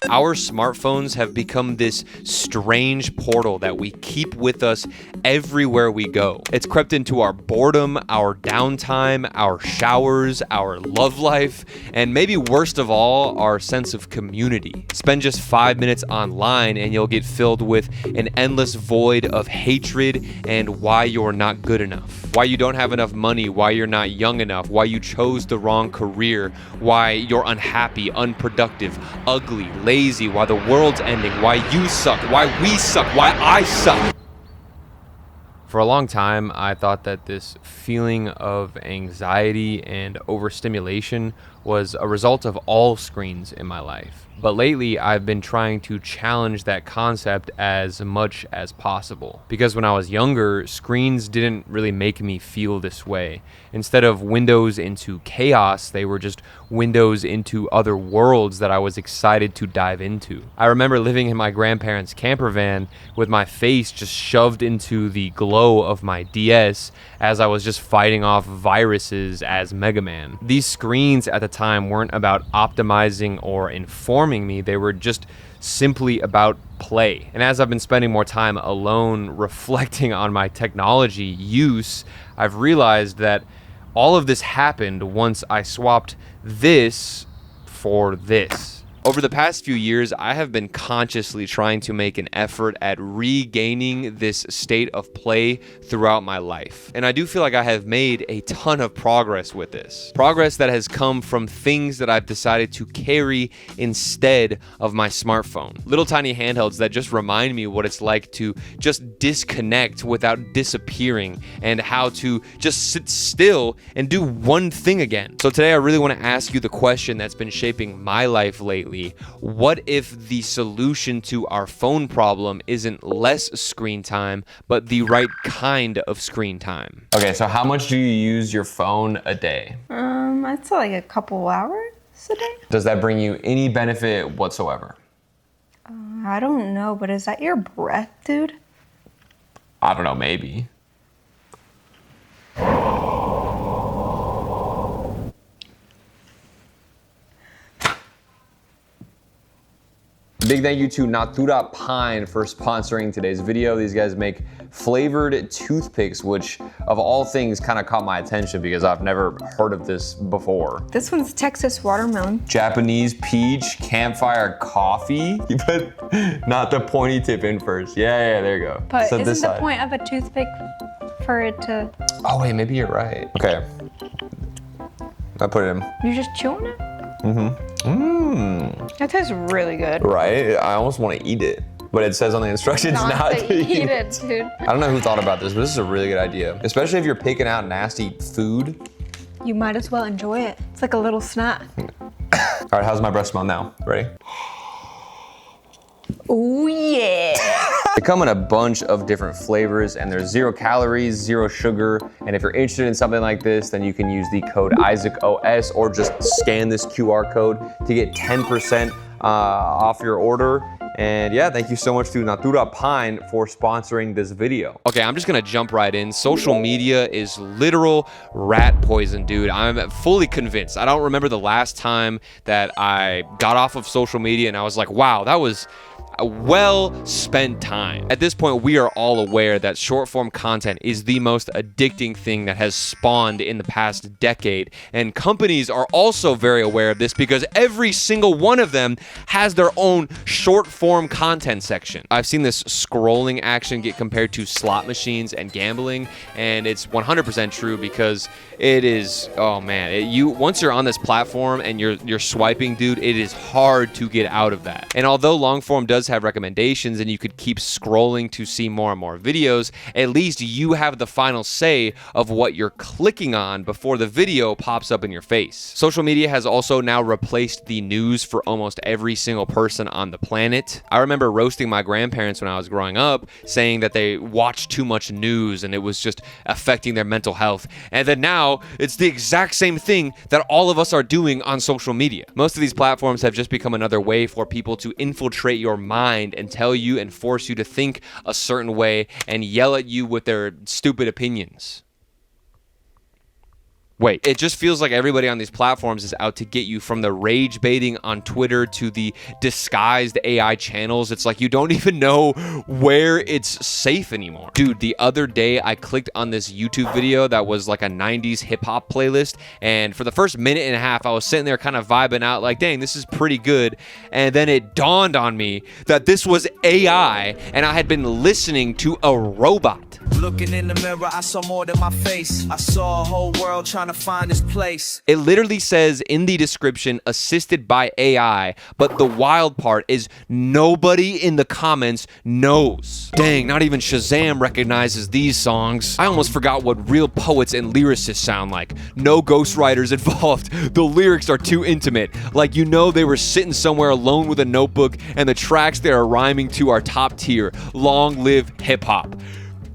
Our smartphones have become this strange portal that we keep with us everywhere we go. It's crept into our boredom, our downtime, our showers, our love life, and maybe worst of all, our sense of community. Spend just 5 minutes online and you'll get filled with an endless void of hatred and why you're not good enough, why you don't have enough money, why you're not young enough, why you chose the wrong career, why you're unhappy, unproductive, ugly, lazy, why the world's ending, why you suck, why we suck, why I suck. For a long time, I thought that this feeling of anxiety and overstimulation was a result of all screens in my life. But lately, I've been trying to challenge that concept as much as possible. Because when I was younger, screens didn't really make me feel this way. Instead of windows into chaos, they were just windows into other worlds that I was excited to dive into. I remember living in my grandparents' camper van with my face just shoved into the glow of my DS as I was just fighting off viruses as Mega Man. These screens at the time weren't about optimizing or informing me, they were just simply about play. And as I've been spending more time alone reflecting on my technology use, I've realized that all of this happened once I swapped this for this. Over the past few years, I have been consciously trying to make an effort at regaining this state of play throughout my life. And I do feel like I have made a ton of progress with this. Progress that has come from things that I've decided to carry instead of my smartphone. Little tiny handhelds that just remind me what it's like to just disconnect without disappearing and how to just sit still and do one thing again. So today I really want to ask you the question that's been shaping my life lately. What if the solution to our phone problem isn't less screen time, but the right kind of screen time? Okay, so how much do you use your phone a day? I'd say like a couple hours a day. Does that bring you any benefit whatsoever? I don't know, but is that your breath, dude? I don't know, maybe. Big thank you to Natura Pine for sponsoring today's video. These guys make flavored toothpicks, which of all things kind of caught my attention because I've never heard of this before. This one's Texas watermelon. Japanese peach, campfire coffee. You put not the pointy tip in first. Yeah, there you go. But so isn't the point of a toothpick for it to... Oh wait, maybe you're right. Okay. I put it in. You're just chewing it? Mm-hmm. Mmm. That tastes really good. Right? I almost want to eat it, but it says on the instructions not to eat it, dude. I don't know who thought about this, but this is a really good idea. Especially if you're picking out nasty food. You might as well enjoy it. It's like a little snack. All right, how's my breath smell now? Ready? Oh yeah. They come in a bunch of different flavors and there's 0 calories, 0 sugar. And if you're interested in something like this, then you can use the code isaacOS or just scan this QR code to get 10% off your order. And yeah, thank you so much to Natura Pine for sponsoring this video. Okay, I'm just gonna jump right in. Social media is literal rat poison, dude. I'm fully convinced. I don't remember the last time that I got off of social media and I was like, wow, that was a well-spent time. At this point, we are all aware that short-form content is the most addicting thing that has spawned in the past decade, and companies are also very aware of this because every single one of them has their own short-form content section. I've seen this scrolling action get compared to slot machines and gambling, and it's 100% true because it is, oh man, once you're on this platform and you're swiping, dude, it is hard to get out of that. And although long-form does have recommendations and you could keep scrolling to see more and more videos, at least you have the final say of what you're clicking on before the video pops up in your face. Social media has also now replaced the news for almost every single person on the planet. I remember roasting my grandparents when I was growing up, saying that they watched too much news and it was just affecting their mental health. And then now it's the exact same thing that all of us are doing on social media. Most of these platforms have just become another way for people to infiltrate your mind and tell you and force you to think a certain way and yell at you with their stupid opinions. Wait, it just feels like everybody on these platforms is out to get you, from the rage baiting on Twitter to the disguised AI channels. It's like you don't even know where it's safe anymore. Dude, the other day I clicked on this YouTube video that was like a 90s hip hop playlist, and for the first minute and a half I was sitting there kind of vibing out like, dang, this is pretty good. And then it dawned on me that this was AI and I had been listening to a robot. Looking in the mirror, I saw more than my face. I saw a whole world trying to find its place. It literally says in the description, assisted by AI, but the wild part is nobody in the comments knows. Dang, not even Shazam recognizes these songs. I almost forgot what real poets and lyricists sound like. No ghostwriters involved. The lyrics are too intimate. Like, you know, they were sitting somewhere alone with a notebook and the tracks they are rhyming to are top tier. Long live hip hop.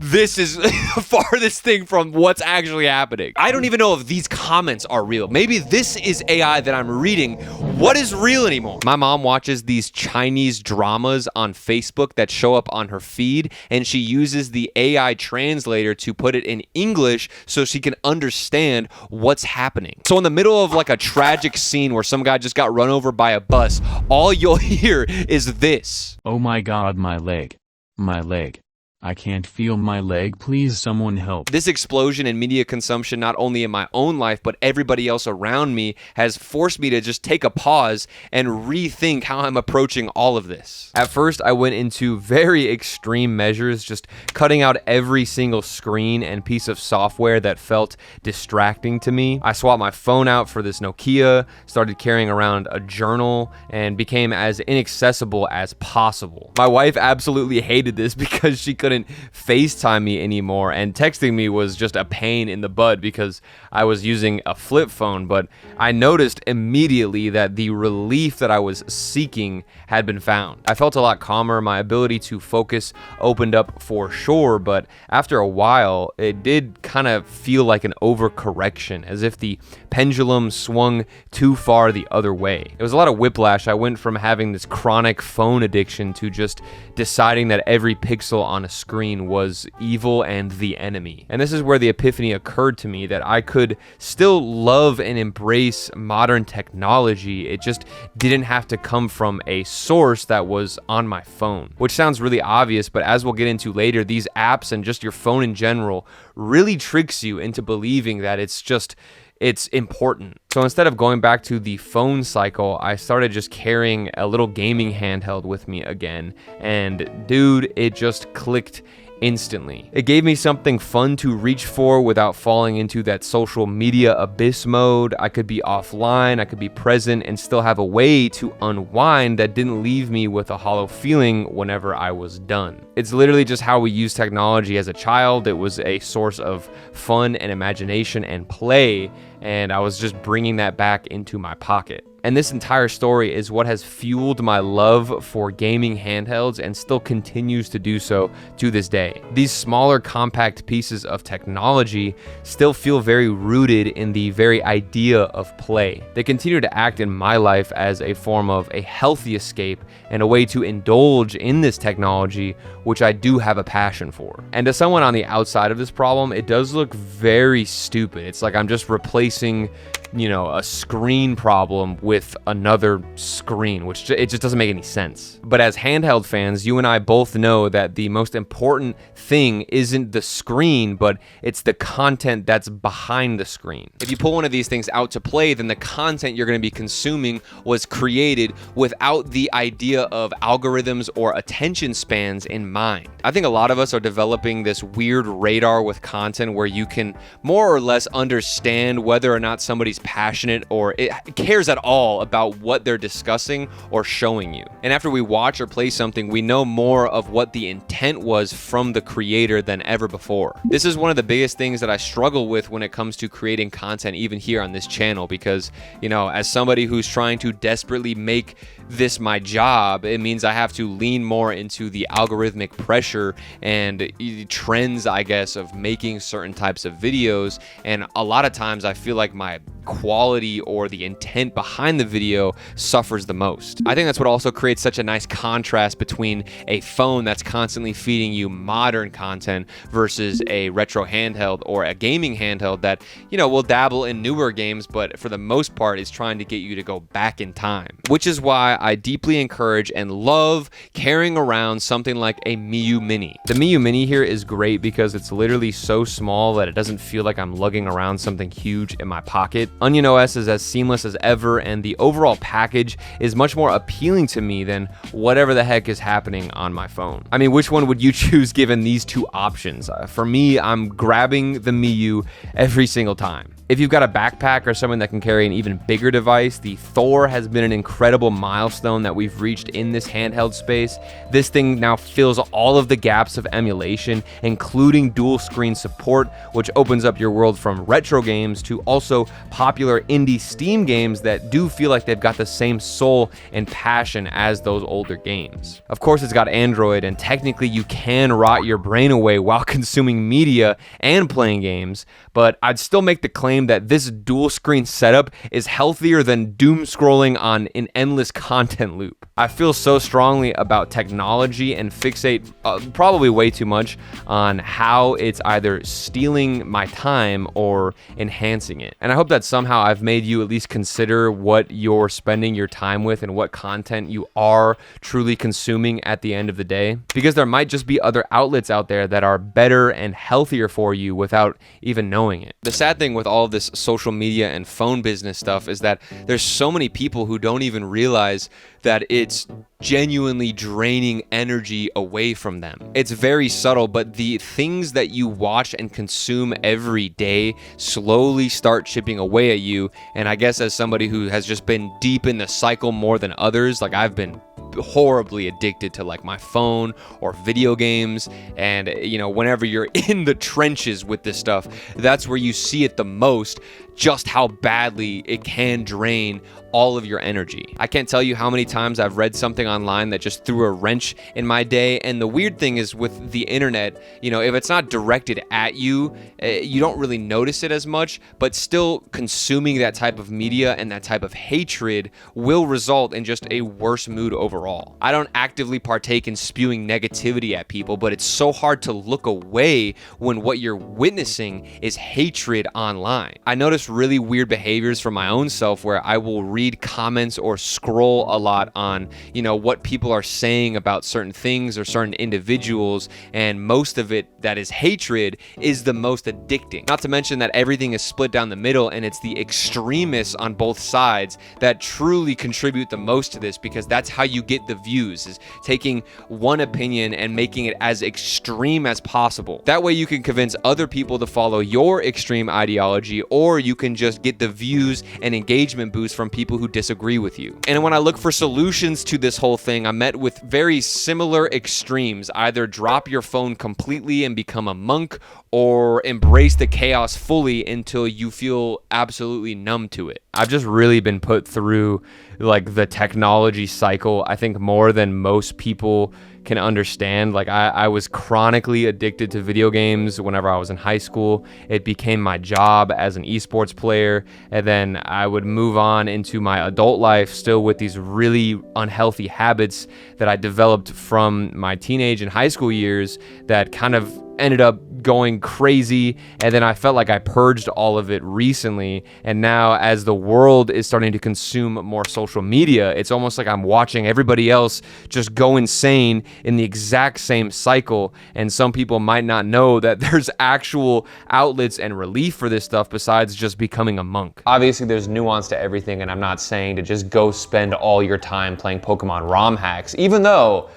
This is the farthest thing from what's actually happening. I don't even know if these comments are real. Maybe this is AI that I'm reading. What is real anymore? My mom watches these Chinese dramas on Facebook that show up on her feed, and she uses the AI translator to put it in English so she can understand what's happening. So in the middle of like a tragic scene where some guy just got run over by a bus, all you'll hear is this. Oh my god, my leg. My leg. I can't feel my leg, please someone help. This explosion in media consumption, not only in my own life, but everybody else around me, has forced me to just take a pause and rethink how I'm approaching all of this. At first, I went into very extreme measures, just cutting out every single screen and piece of software that felt distracting to me. I swapped my phone out for this Nokia, started carrying around a journal, and became as inaccessible as possible. My wife absolutely hated this because she couldn't FaceTime me anymore, and texting me was just a pain in the butt because I was using a flip phone. But I noticed immediately that the relief that I was seeking had been found. I felt a lot calmer. My ability to focus opened up for sure, but after a while it did kind of feel like an overcorrection, as if the pendulum swung too far the other way. It was a lot of whiplash. I went from having this chronic phone addiction to just deciding that every pixel on a screen was evil and the enemy. And this is where the epiphany occurred to me that I could still love and embrace modern technology. It just didn't have to come from a source that was on my phone, which sounds really obvious, but as we'll get into later, these apps and just your phone in general really tricks you into believing that it's important. So instead of going back to the phone cycle, I started just carrying a little gaming handheld with me again. And dude, it just clicked instantly. It gave me something fun to reach for without falling into that social media abyss mode. I could be offline, I could be present, and still have a way to unwind that didn't leave me with a hollow feeling whenever I was done. It's literally just how we use technology as a child. It was a source of fun and imagination and play, and I was just bringing that back into my pocket. And this entire story is what has fueled my love for gaming handhelds and still continues to do so to this day. These smaller, compact pieces of technology still feel very rooted in the very idea of play. They continue to act in my life as a form of a healthy escape and a way to indulge in this technology, which I do have a passion for. And to someone on the outside of this problem, it does look very stupid. It's like I'm just replacing, you know, a screen problem with another screen, which it just doesn't make any sense. But as handheld fans, you and I both know that the most important thing isn't the screen, but it's the content that's behind the screen. If you pull one of these things out to play, then the content you're going to be consuming was created without the idea of algorithms or attention spans in mind. I think a lot of us are developing this weird radar with content where you can more or less understand whether or not somebody's passionate or it cares at all about what they're discussing or showing you. And after we watch or play something, we know more of what the intent was from the creator than ever before. This is one of the biggest things that I struggle with when it comes to creating content, even here on this channel, because, you know, as somebody who's trying to desperately make this my job, it means I have to lean more into the algorithmic pressure and trends, I guess, of making certain types of videos. And a lot of times I feel like my quality or the intent behind the video suffers the most. I think that's what also creates such a nice contrast between a phone that's constantly feeding you modern content versus a retro handheld or a gaming handheld that, you know, will dabble in newer games, but for the most part is trying to get you to go back in time. Which is why I deeply encourage and love carrying around something like a Miyoo Mini. The Miyoo Mini here is great because it's literally so small that it doesn't feel like I'm lugging around something huge in my pocket. Onion OS is as seamless as ever, and the overall package is much more appealing to me than whatever the heck is happening on my phone. I mean, which one would you choose given these two options? For me, I'm grabbing the Miyoo every single time. If you've got a backpack or someone that can carry an even bigger device, the Thor has been an incredible milestone that we've reached in this handheld space. This thing now fills all of the gaps of emulation, including dual screen support, which opens up your world from retro games to also popular indie Steam games that do feel like they've got the same soul and passion as those older games. Of course, it's got Android, and technically you can rot your brain away while consuming media and playing games, but I'd still make the claim that this dual screen setup is healthier than doom scrolling on an endless content loop. I feel so strongly about technology and fixate probably way too much on how it's either stealing my time or enhancing it. And I hope that somehow I've made you at least consider what you're spending your time with and what content you are truly consuming at the end of the day, because there might just be other outlets out there that are better and healthier for you without even knowing it. The sad thing with all of this social media and phone business stuff is that there's so many people who don't even realize that it's genuinely draining energy away from them. It's very subtle, but the things that you watch and consume every day slowly start chipping away at you. And I guess as somebody who has just been deep in the cycle more than others, like I've been horribly addicted to like my phone or video games, and you know, whenever you're in the trenches with this stuff, that's where you see it the most, just how badly it can drain all of your energy. I can't tell you how many times I've read something online that just threw a wrench in my day. And the weird thing is with the internet, you know, if it's not directed at you, you don't really notice it as much, but still consuming that type of media and that type of hatred will result in just a worse mood overall. I don't actively partake in spewing negativity at people, but it's so hard to look away when what you're witnessing is hatred online. I notice really weird behaviors from my own self where I will read comments or scroll a lot on, you know, what people are saying about certain things or certain individuals, and most of it that is hatred is the most addicting. Not to mention that everything is split down the middle, and it's the extremists on both sides that truly contribute the most to this, because that's how you get the views, is taking one opinion and making it as extreme as possible. That way you can convince other people to follow your extreme ideology, or you can just get the views and engagement boost from people who disagree with you. And when I look for solutions to this whole thing, I'm met with very similar extremes. Either drop your phone completely and become a monk, or embrace the chaos fully until you feel absolutely numb to it. I've just really been put through like the technology cycle, I think, more than most people can understand. Like I was chronically addicted to video games whenever I was in high school. It became my job as an esports player, and then I would move on into my adult life still with these really unhealthy habits that I developed from my teenage and high school years that kind of ended up going crazy. And then I felt like I purged all of it recently, and now as the world is starting to consume more social media, it's almost like I'm watching everybody else just go insane in the exact same cycle. And some people might not know that there's actual outlets and relief for this stuff besides just becoming a monk. Obviously there's nuance to everything, and I'm not saying to just go spend all your time playing Pokemon ROM hacks, even though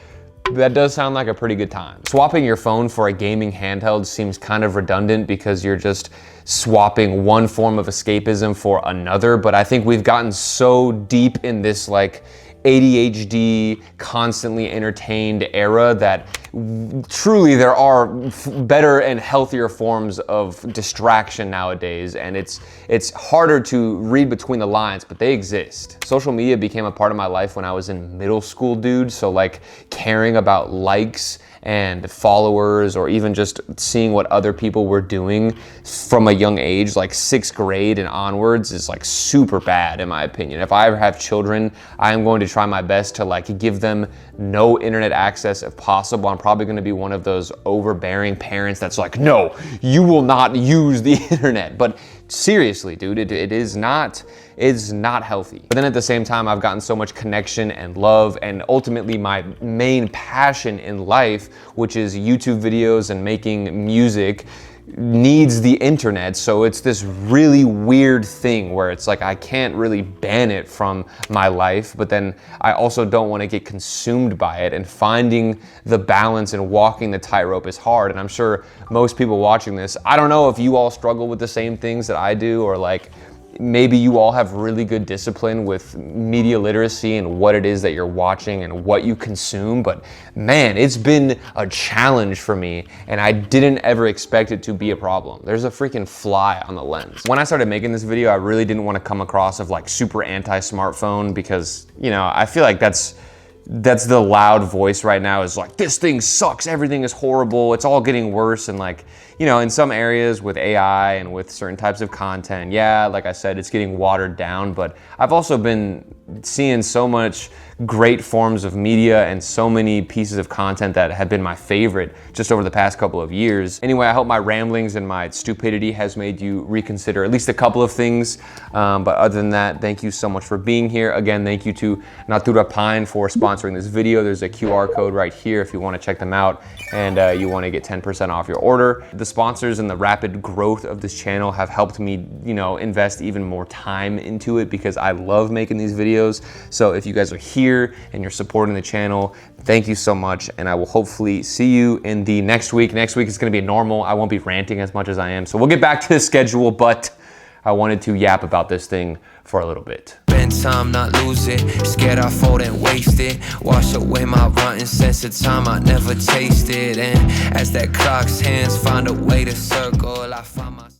that does sound like a pretty good time. Swapping your phone for a gaming handheld seems kind of redundant because you're just swapping one form of escapism for another, but I think we've gotten so deep in this like ADHD, constantly entertained era that truly there are better and healthier forms of distraction nowadays, and it's harder to read between the lines, but they exist. Social media became a part of my life when I was in middle school, dude, so like caring about likes and followers, or even just seeing what other people were doing from a young age, like 6th grade and onwards, is like super bad in my opinion. If I ever have children, I am going to try my best to like give them no internet access if possible. I'm probably going to be one of those overbearing parents that's like, no, you will not use the internet. But seriously, dude, it is not healthy. But then at the same time, I've gotten so much connection and love, and ultimately my main passion in life, which is YouTube videos and making music, needs the internet. So it's this really weird thing where it's like I can't really ban it from my life, but then I also don't want to get consumed by it, and finding the balance and walking the tightrope is hard. And I'm sure most people watching this, I don't know if you all struggle with the same things that I do, or like maybe you all have really good discipline with media literacy and what it is that you're watching and what you consume. But man, it's been a challenge for me, and I didn't ever expect it to be a problem. There's a freaking fly on the lens. When I started making this video, I really didn't want to come across as like super anti-smartphone, because, you know, I feel like that's the loud voice right now, is like, this thing sucks, everything is horrible, it's all getting worse. And like, you know, in some areas with AI and with certain types of content, yeah, like I said, it's getting watered down. But I've also been seeing so much great forms of media and so many pieces of content that have been my favorite just over the past couple of years. Anyway, I hope my ramblings and my stupidity has made you reconsider at least a couple of things. But other than that, thank you so much for being here. Again, thank you to Natura Pine for sponsoring this video. There's a QR code right here if you want to check them out and you want to get 10% off your order. The sponsors and the rapid growth of this channel have helped me, you know, invest even more time into it, because I love making these videos. So if you guys are here and you're supporting the channel, thank you so much, and I will hopefully see you in the next week. Next week is going to be normal. I won't be ranting as much as I am, so we'll get back to the schedule, but I wanted to yap about this thing for a little bit. Spend time, not lose it. Scared I fold and waste it. Wash away my rotten sense of time I never tasted. And as that clock's hands find a way to circle, I find myself